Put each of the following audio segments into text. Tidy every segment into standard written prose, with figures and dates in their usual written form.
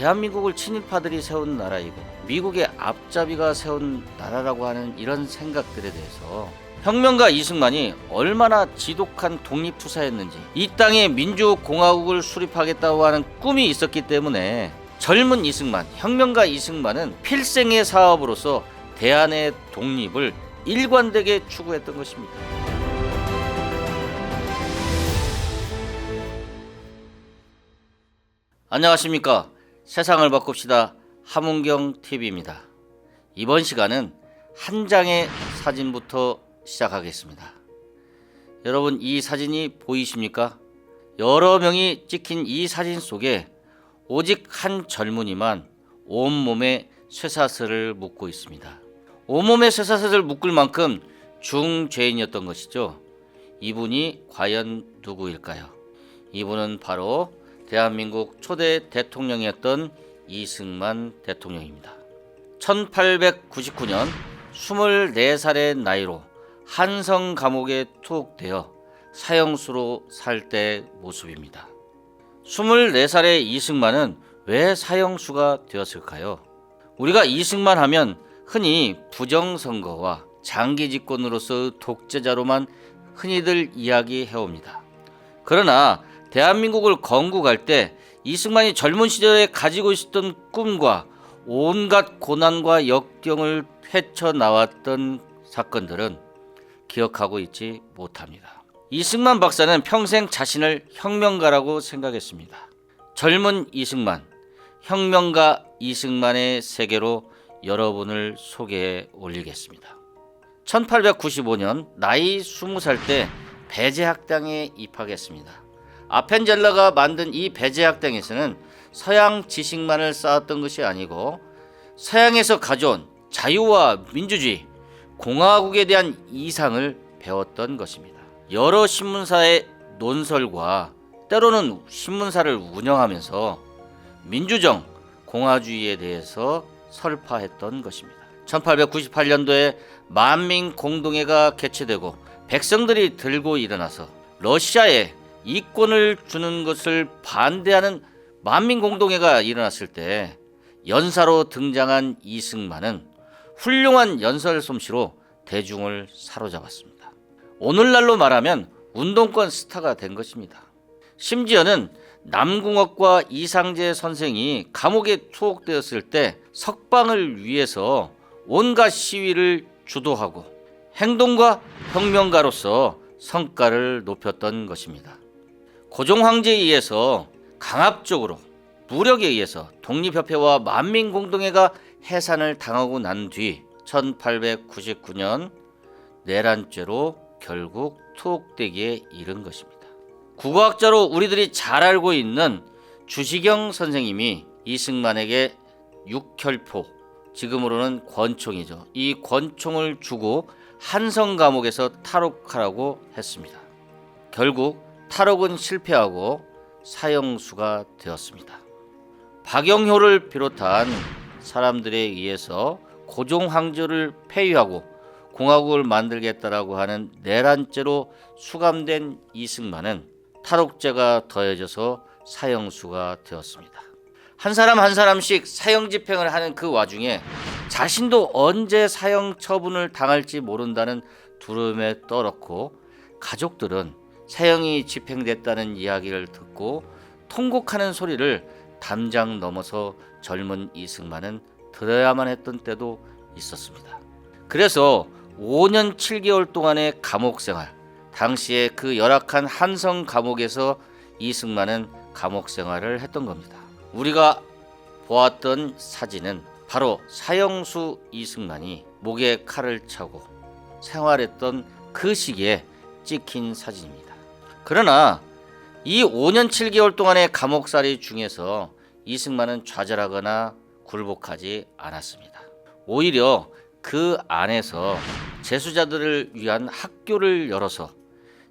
대한민국을 친일파들이 세운 나라이고 미국의 앞잡이가 세운 나라라고 하는 이런 생각들에 대해서 혁명가 이승만이 얼마나 지독한 독립투사였는지, 이 땅에 민주공화국을 수립하겠다고 하는 꿈이 있었기 때문에 젊은 이승만, 혁명가 이승만은 필생의 사업으로서 대한의 독립을 일관되게 추구했던 것입니다. 안녕하십니까. 세상을 바꿉시다. 함은경TV입니다. 이번 시간은 한 장의 사진부터 시작하겠습니다. 여러분, 이 사진이 보이십니까? 여러 명이 찍힌 이 사진 속에 오직 한 젊은이만 온몸에 쇠사슬을 묶고 있습니다. 온몸에 쇠사슬을 묶을 만큼 중죄인이었던 것이죠. 이분이 과연 누구일까요? 이분은 바로 대한민국 초대 대통령이었던 이승만 대통령입니다. 1899년 24살의 나이로 한성 감옥에 투옥되어 사형수로 살 때 모습입니다. 24살의 이승만은 왜 사형수가 되었을까요? 우리가 이승만 하면 흔히 부정선거와 장기 집권으로서 독재자로만 흔히들 이야기해옵니다. 그러나 대한민국을 건국할 때 이승만이 젊은 시절에 가지고 있었던 꿈과 온갖 고난과 역경을 헤쳐나왔던 사건들은 기억하고 있지 못합니다. 이승만 박사는 평생 자신을 혁명가라고 생각했습니다. 젊은 이승만, 혁명가 이승만의 세계로 여러분을 소개해 올리겠습니다. 1895년 나이 20살 때 배제학당에 입학했습니다. 아펜젤러가 만든 이 배제학당에서는 서양 지식만을 쌓았던 것이 아니고 서양에서 가져온 자유와 민주주의, 공화국에 대한 이상을 배웠던 것입니다. 여러 신문사의 논설과 때로는 신문사를 운영하면서 민주정, 공화주의에 대해서 설파했던 것입니다. 1898년도에 만민공동회가 개최되고 백성들이 들고 일어나서 러시아에 이권을 주는 것을 반대하는 만민공동회가 일어났을 때 연사로 등장한 이승만은 훌륭한 연설 솜씨로 대중을 사로잡았습니다. 오늘날로 말하면 운동권 스타가 된 것입니다. 심지어는 남궁옥과 이상재 선생이 감옥에 투옥되었을 때 석방을 위해서 온갖 시위를 주도하고 행동과 혁명가로서 성과를 높였던 것입니다. 고종 황제에 의해서 강압적으로 무력에 의해서 독립협회와 만민공동회가 해산을 당하고 난 뒤 1899년 내란죄로 결국 투옥되기에 이른 것입니다. 국어학자로 우리들이 잘 알고 있는 주시경 선생님이 이승만에게 육혈포, 지금으로는 권총이죠. 이 권총을 주고 한성 감옥에서 탈옥하라고 했습니다. 결국 탈옥은 실패하고 사형수가 되었습니다. 박영효를 비롯한 사람들에 의해서 고종 황제를 폐위하고 공화국을 만들겠다라고 하는 내란죄로 수감된 이승만은 탈옥죄가 더해져서 사형수가 되었습니다. 한 사람 한 사람씩 사형 집행을 하는 그 와중에 자신도 언제 사형 처분을 당할지 모른다는 두려움에 떨었고, 가족들은 사형이 집행됐다는 이야기를 듣고 통곡하는 소리를 담장 넘어서 젊은 이승만은 들어야만 했던 때도 있었습니다. 그래서 5년 7개월 동안의 감옥 생활, 당시에 그 열악한 한성 감옥에서 이승만은 감옥 생활을 했던 겁니다. 우리가 보았던 사진은 바로 사형수 이승만이 목에 칼을 차고 생활했던 그 시기에 찍힌 사진입니다. 그러나 이 5년 7개월 동안의 감옥살이 중에서 이승만은 좌절하거나 굴복하지 않았습니다. 오히려 그 안에서 재수자들을 위한 학교를 열어서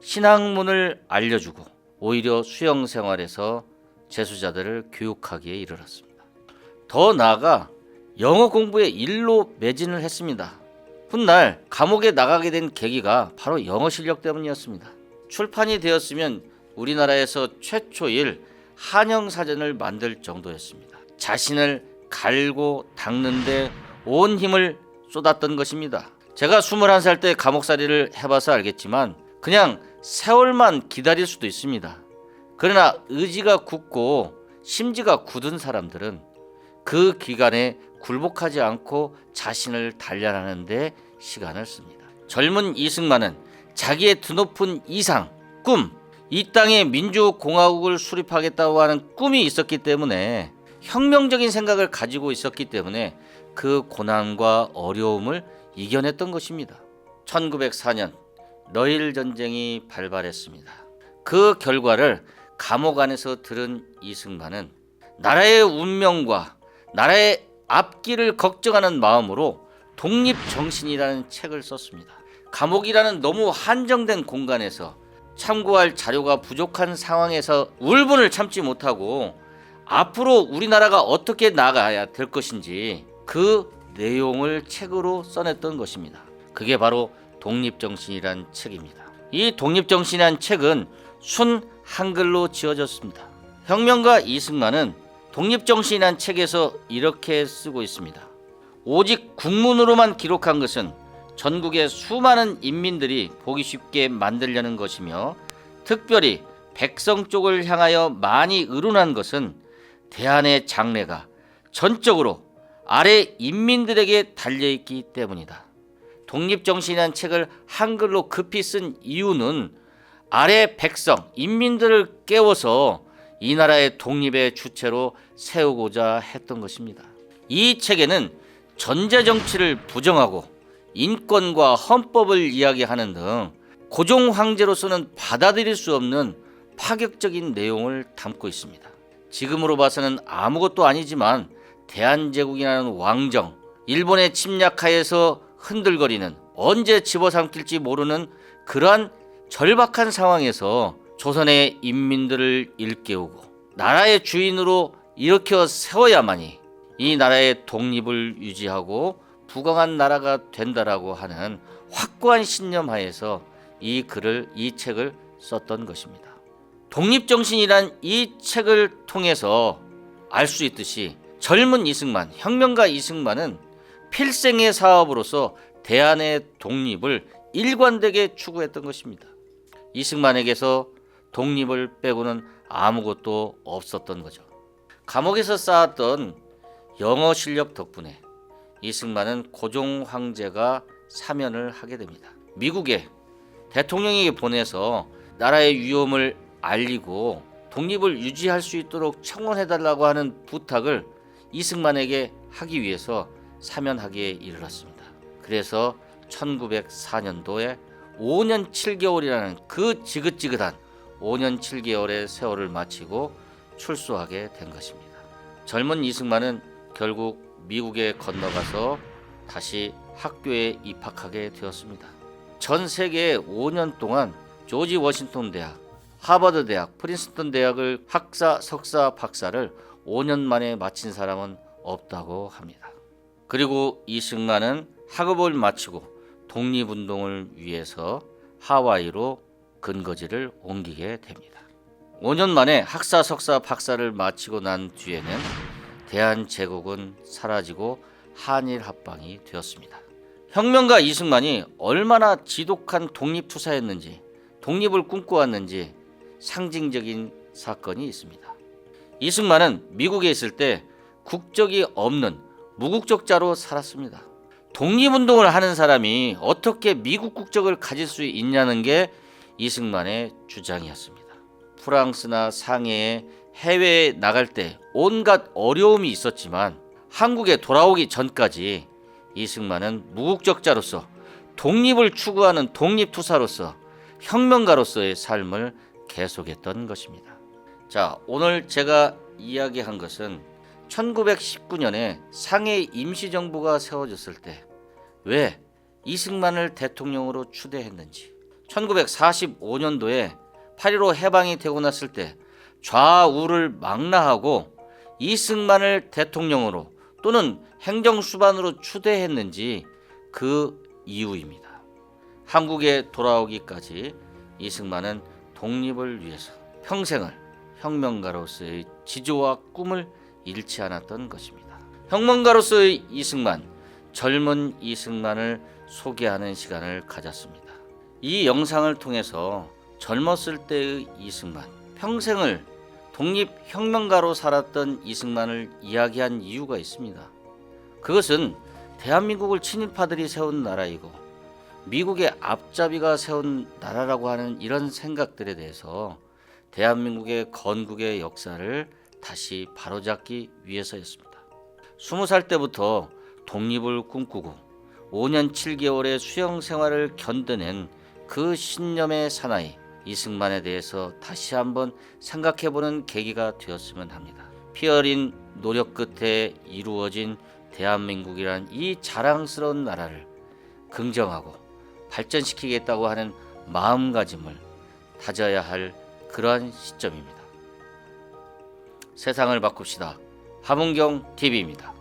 신학문을 알려주고 오히려 수영 생활에서 재수자들을 교육하기에 이르렀습니다. 더 나아가 영어 공부에 일로 매진을 했습니다. 훗날 감옥에 나가게 된 계기가 바로 영어 실력 때문이었습니다. 출판이 되었으면 우리나라에서 최초일 한영사전을 만들 정도였습니다. 자신을 갈고 닦는데 온 힘을 쏟았던 것입니다. 제가 21살 때 감옥살이를 해봐서 알겠지만 그냥 세월만 기다릴 수도 있습니다. 그러나 의지가 굳고 심지가 굳은 사람들은 그 기간에 굴복하지 않고 자신을 단련하는 데 시간을 씁니다. 젊은 이승만은 자기의 드높은 이상, 꿈, 이 땅에 민주공화국을 수립하겠다고 하는 꿈이 있었기 때문에 혁명적인 생각을 가지고 있었기 때문에 그 고난과 어려움을 이겨냈던 것입니다. 1904년 러일 전쟁이 발발했습니다. 그 결과를 감옥 안에서 들은 이승만은 나라의 운명과 나라의 앞길을 걱정하는 마음으로 독립정신이라는 책을 썼습니다. 감옥이라는 너무 한정된 공간에서 참고할 자료가 부족한 상황에서 울분을 참지 못하고 앞으로 우리나라가 어떻게 나가야 될 것인지 그 내용을 책으로 써냈던 것입니다. 그게 바로 독립정신이란 책입니다. 이 독립정신이란 책은 순 한글로 지어졌습니다. 혁명가 이승만은 독립정신이란 책에서 이렇게 쓰고 있습니다. 오직 국문으로만 기록한 것은 전국의 수많은 인민들이 보기 쉽게 만들려는 것이며 특별히 백성 쪽을 향하여 많이 의논한 것은 대한의 장래가 전적으로 아래 인민들에게 달려있기 때문이다. 독립정신이라는 책을 한글로 급히 쓴 이유는 아래 백성, 인민들을 깨워서 이 나라의 독립의 주체로 세우고자 했던 것입니다. 이 책에는 전제정치를 부정하고 인권과 헌법을 이야기하는 등 고종 황제로서는 받아들일 수 없는 파격적인 내용을 담고 있습니다. 지금으로 봐서는 아무것도 아니지만 대한제국이라는 왕정, 일본의 침략하에서 흔들거리는 언제 집어삼킬지 모르는 그러한 절박한 상황에서 조선의 인민들을 일깨우고 나라의 주인으로 일으켜 세워야만이 이 나라의 독립을 유지하고 부강한 나라가 된다라고 하는 확고한 신념 하에서 이 책을 썼던 것입니다. 독립정신이란 이 책을 통해서 알 수 있듯이 젊은 이승만, 혁명가 이승만은 필생의 사업으로서 대한의 독립을 일관되게 추구했던 것입니다. 이승만에게서 독립을 빼고는 아무것도 없었던 거죠. 감옥에서 쌓았던 영어 실력 덕분에 이승만은 고종 황제가 사면을 하게 됩니다. 미국에 대통령에게 보내서 나라의 위험을 알리고 독립을 유지할 수 있도록 청원해달라고 하는 부탁을 이승만에게 하기 위해서 사면하기에 이르렀습니다. 그래서 1904년도에 5년 7개월이라는 그 지긋지긋한 5년 7개월의 세월을 마치고 출소하게 된 것입니다. 젊은 이승만은 결국 미국에 건너가서 다시 학교에 입학하게 되었습니다. 전 세계에 5년 동안 조지 워싱턴 대학, 하버드 대학, 프린스턴 대학을 학사, 석사, 박사를 5년 만에 마친 사람은 없다고 합니다. 그리고 이승만은 학업을 마치고 독립운동을 위해서 하와이로 근거지를 옮기게 됩니다. 5년 만에 학사, 석사, 박사를 마치고 난 뒤에는 대한제국은 사라지고 한일 합방이 되었습니다. 혁명가 이승만이 얼마나 지독한 독립투사였는지, 독립을 꿈꿔왔는지 상징적인 사건이 있습니다. 이승만은 미국에 있을 때 국적이 없는 무국적자로 살았습니다. 독립운동을 하는 사람이 어떻게 미국 국적을 가질 수 있냐는 게 이승만의 주장이었습니다. 프랑스나 상해에 해외에 나갈 때 온갖 어려움이 있었지만 한국에 돌아오기 전까지 이승만은 무국적자로서 독립을 추구하는 독립투사로서 혁명가로서의 삶을 계속했던 것입니다. 자, 오늘 제가 이야기한 것은 1919년에 상해 임시정부가 세워졌을 때 왜 이승만을 대통령으로 추대했는지, 1945년도에 8.15 해방이 되고 났을 때 좌우를 망라하고 이승만을 대통령으로 또는 행정수반으로 추대했는지 그 이유입니다. 한국에 돌아오기까지 이승만은 독립을 위해서 평생을 혁명가로서의 지조와 꿈을 잃지 않았던 것입니다. 혁명가로서의 이승만, 젊은 이승만을 소개하는 시간을 가졌습니다. 이 영상을 통해서 젊었을 때의 이승만, 평생을 독립혁명가로 살았던 이승만을 이야기한 이유가 있습니다. 그것은 대한민국을 친일파들이 세운 나라이고 미국의 앞잡이가 세운 나라라고 하는 이런 생각들에 대해서 대한민국의 건국의 역사를 다시 바로잡기 위해서였습니다. 20살 때부터 독립을 꿈꾸고 5년 7개월의 수영 생활을 견뎌낸 그 신념의 사나이 이승만에 대해서 다시 한번 생각해보는 계기가 되었으면 합니다. 피 어린 노력 끝에 이루어진 대한민국이란 이 자랑스러운 나라를 긍정하고 발전시키겠다고 하는 마음가짐을 다져야 할 그러한 시점입니다. 세상을 바꿉시다. 함은경 TV입니다.